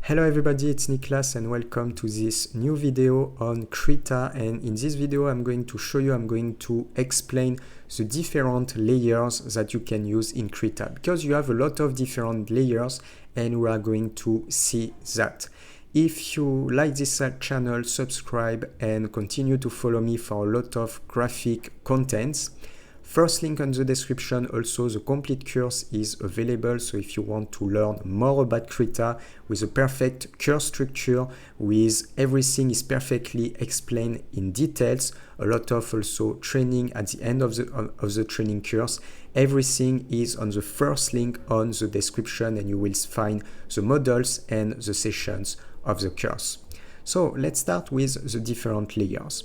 Hello everybody, it's Niklas and welcome to this new video on Krita, and in this video I'm going to explain the different layers that you can use in Krita, because you have a lot of different layers and we are going to see that. If you like this channel, subscribe and continue to follow me for a lot of graphic contents. First link on the description. Also, the complete course is available, so if you want to learn more about Krita with a perfect course structure, with everything is perfectly explained in details, a lot of also training at the end of the training course, everything is on the first link on the description, and you will find the models and the sessions of the course. So let's start with the different layers.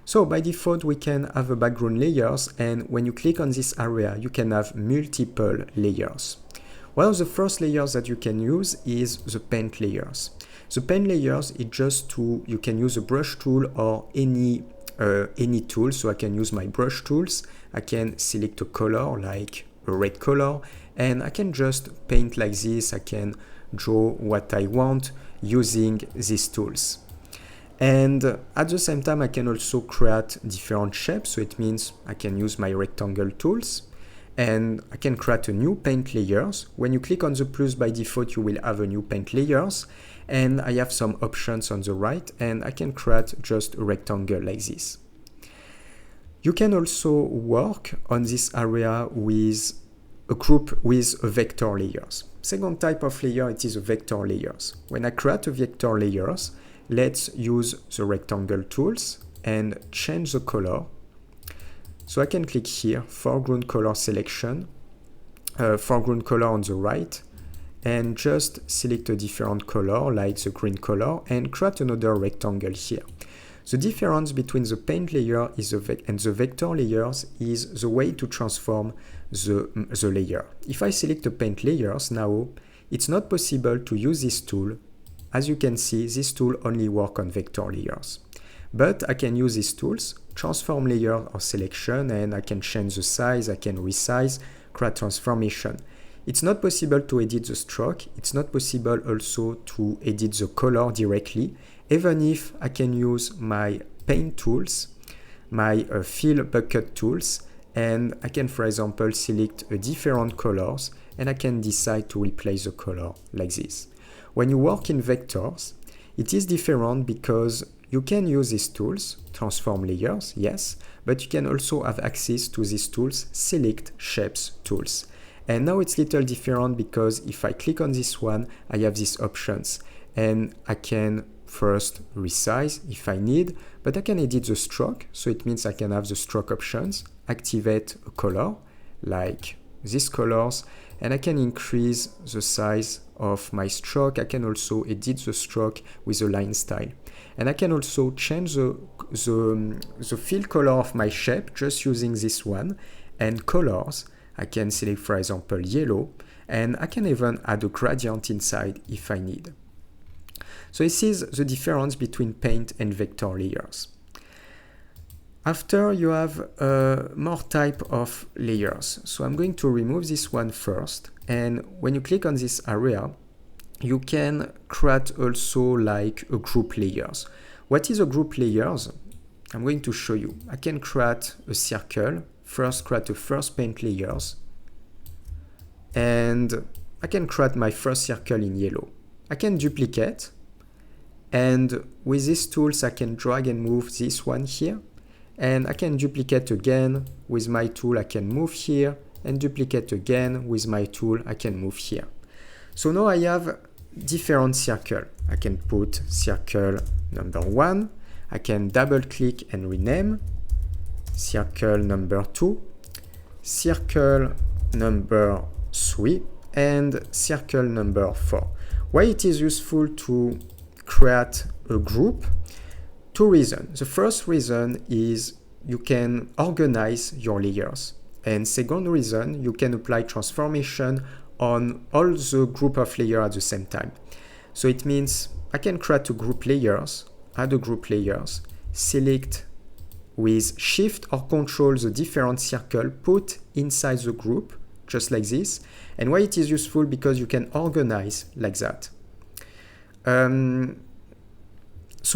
So by default, we can have a background layers, and when you click on this area, you can have multiple layers. One of the first layers that you can use is the paint layers. The paint layers is just you can use a brush tool or any tool. So I can use my brush tools. I can select a color like a red color, and I can just paint like this. I can draw what I want using these tools. And at the same time, I can also create different shapes. So it means I can use my rectangle tools and I can create a new paint layers. When you click on the plus, by default, you will have a new paint layers. And I have some options on the right, and I can create just a rectangle like this. You can also work on this area with a group with a vector layers. Second type of layer, it is a vector layers. When I create a vector layers, let's use the rectangle tools and change the color. So I can click here, foreground color selection, foreground color on the right, and just select a different color like the green color and create another rectangle here. The difference between the paint layer and the vector layers is the way to transform the layer. If I select the paint layers now, it's not possible to use this tool. As you can see, this tool only works on vector layers. But I can use these tools, transform layer or selection, and I can change the size, I can resize, create transformation. It's not possible to edit the stroke. It's not possible also to edit the color directly, even if I can use my paint tools, my fill bucket tools, and I can, for example, select a different colors, and I can decide to replace the color like this. When you work in vectors, it is different because you can use these tools, transform layers, yes, but you can also have access to these tools, select shapes tools. And now it's a little different because if I click on this one, I have these options, and I can first resize if I need, but I can edit the stroke. So it means I can have the stroke options, activate a color like these colors, and I can increase the size of my stroke. I can also edit the stroke with a line style. And I can also change the fill color of my shape just using this one. And colors, I can select, for example, yellow, and I can even add a gradient inside if I need. So this is the difference between paint and vector layers. After, you have more type of layers. So I'm going to remove this one first. And when you click on this area, you can create also like a group layers. What is a group layers? I'm going to show you. I can create a circle. First, create a first paint layers. And I can create my first circle in yellow. I can duplicate. And with these tools, I can drag and move this one here. And I can duplicate again with my tool. I can move here and duplicate again with my tool. I can move here. So now I have different circle. I can put circle number 1. I can double click and rename circle number 2, circle number 3, and circle number 4. Why it is useful to create a group? Two reasons. The first reason is you can organize your layers. And second reason, you can apply transformation on all the group of layers at the same time. So it means I can create a group layers, add a group layers, select with Shift or Control the different circle, put inside the group, just like this. And why it is useful? Because you can organize like that. So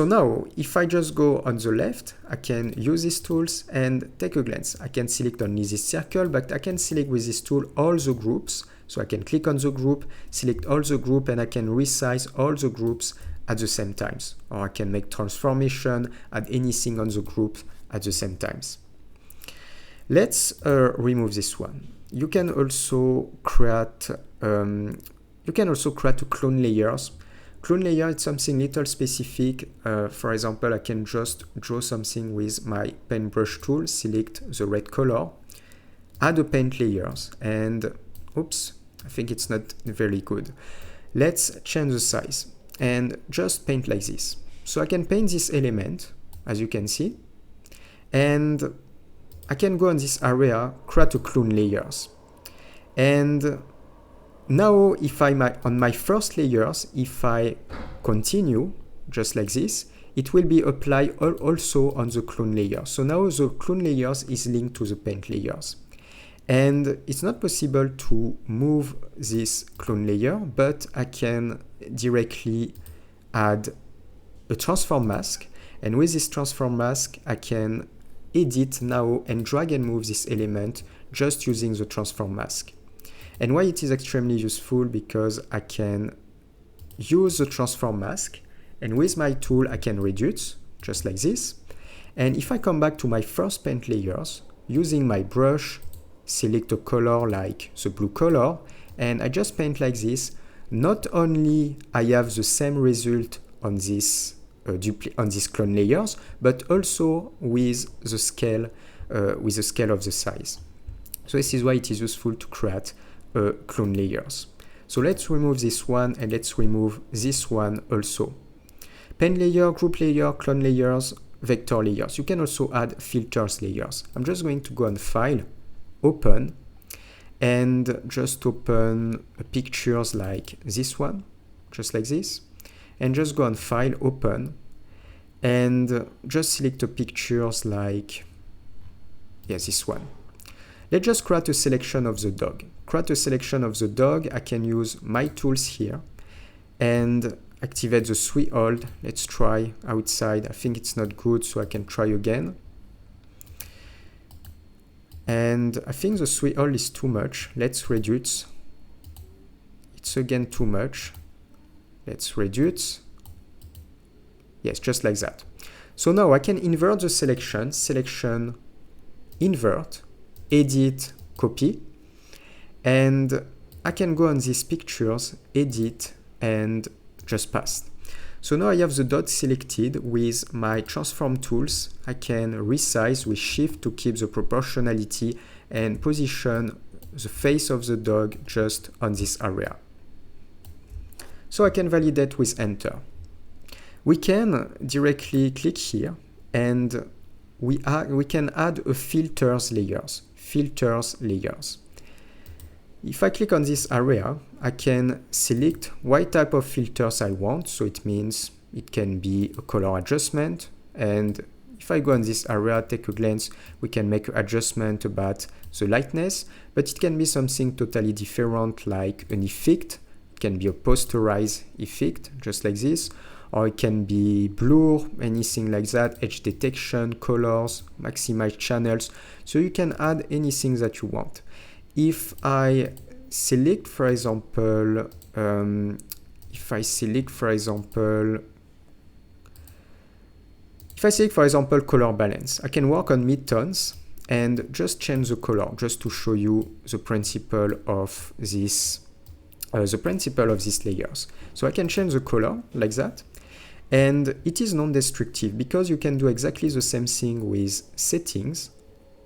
now, if I just go on the left, I can use these tools and take a glance. I can select only this circle, but I can select with this tool all the groups. So I can click on the group, select all the group, and I can resize all the groups at the same times. Or I can make transformation, add anything on the group at the same times. Let's remove this one. You can also create to clone layers. Clone layer is something little specific. For example, I can just draw something with my paintbrush tool, select the red color, add a paint layers, and oops, I think it's not very good. Let's change the size and just paint like this. So I can paint this element, as you can see, and I can go on this area, create a clone layers. And now, if on my first layers, if I continue just like this, it will be applied also on the clone layer. So now the clone layers is linked to the paint layers. And it's not possible to move this clone layer, but I can directly add a transform mask. And with this transform mask, I can edit now and drag and move this element just using the transform mask. And why it is extremely useful, because I can use the transform mask, and with my tool I can reduce just like this. And if I come back to my first paint layers, using my brush, select a color like the blue color, and I just paint like this, not only I have the same result on this clone layers, but also with the scale of the size. So this is why it is useful to create clone layers. So let's remove this one, and let's remove this one also. Pen layer, group layer, clone layers, vector layers. You can also add filters layers. I'm just going to go on File, Open, and just open pictures like this one, just like this, and just go on File, Open, and just select the pictures like this one. Let's just create a selection of the dog. Create a selection of the dog. I can use my tools here and activate the 3 hold. Let's try outside. I think it's not good, so I can try again. And I think the 3 hold is too much. Let's reduce. It's again too much. Let's reduce. Yes, just like that. So now I can invert the selection, invert, edit, copy, and I can go on these pictures, edit, and just paste. So now I have the dot selected. With my transform tools, I can resize with shift to keep the proportionality and position the face of the dog just on this area. So I can validate with enter. We can directly click here, and we can add a filters layers. If I click on this area, I can select what type of filters I want. So it means it can be a color adjustment. And if I go on this area, take a glance, we can make an adjustment about the lightness, but it can be something totally different, like an effect. It can be a posterized effect, just like this, or it can be blur, anything like that, edge detection, colors, maximize channels. So you can add anything that you want. If I select, for example, color balance, I can work on midtones and just change the color, just to show you the principle of this, these layers. So I can change the color like that. And it is non-destructive, because you can do exactly the same thing with settings,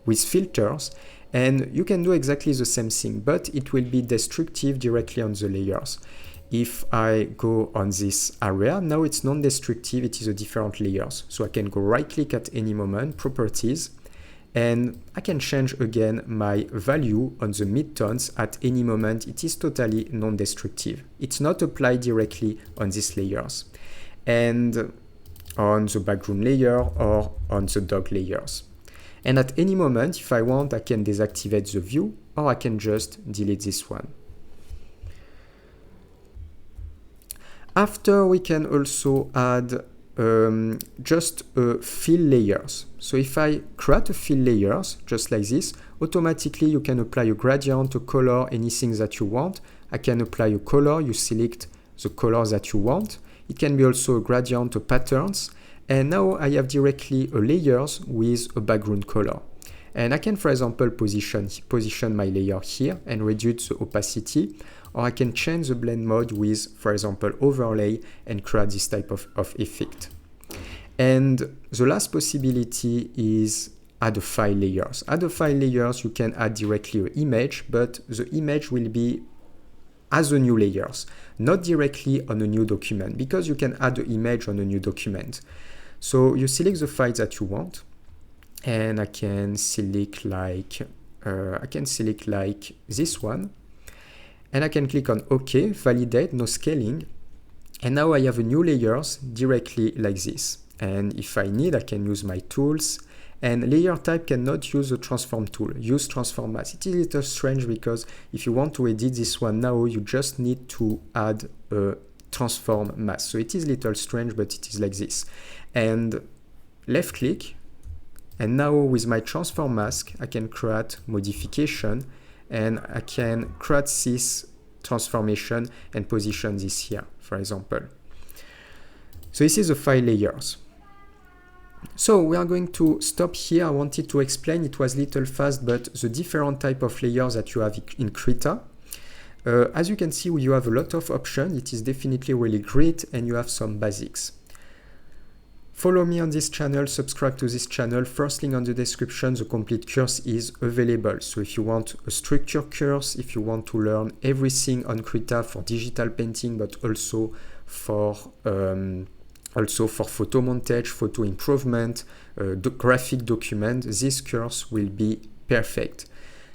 with filters, and you can do exactly the same thing, but it will be destructive directly on the layers. If I go on this area, now it's non-destructive, it is a different layers. So I can go right click at any moment, properties, and I can change again my value on the midtones at any moment. It is totally non-destructive. It's not applied directly on these layers, and on the background layer or on the dog layers. And at any moment, if I want, I can deactivate the view, or I can just delete this one. After, we can also add just fill layers. So if I create a fill layers just like this, automatically you can apply a gradient, a color, anything that you want. I can apply a color, you select the color that you want. It can be also a gradient, a patterns. And now I have directly a layers with a background color. And I can, for example, position my layer here and reduce the opacity. Or I can change the blend mode with, for example, overlay and create this type of effect. And the last possibility is add a file layers. Add a file layers, you can add directly an image, but the image will be as a new layers, not directly on a new document, because you can add the image on a new document. So you select the file that you want, and I can select like this one, and I can click on OK, validate, no scaling, and now I have a new layers directly like this. And if I need, I can use my tools, and layer type cannot use the transform tool, use transform mask. It is a little strange because if you want to edit this one now, you just need to add a transform mask. So it is a little strange, but it is like this. And left click, and now with my transform mask, I can create modification, and I can create this transformation and position this here, for example. So this is the file layers. So we are going to stop here. I wanted to explain, it was a little fast, but the different type of layers that you have in Krita. As you can see, you have a lot of options. It is definitely really great, and you have some basics. Follow me on this channel, subscribe to this channel. First link on the description, the complete course is available. So if you want a structure course, if you want to learn everything on Krita for digital painting, but also for photo montage, photo improvement, graphic document, this course will be perfect.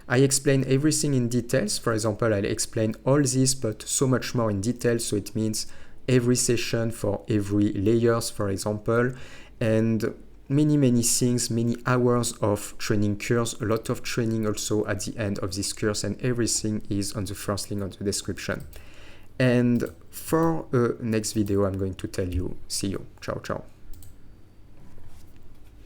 I explain everything in details. For example, I'll explain all this, but so much more in detail. So it means every session for every layers, for example, and many things, many hours of training course, a lot of training also at the end of this course, and everything is on the first link on the description. And for next video, I'm going to tell you, see you, ciao.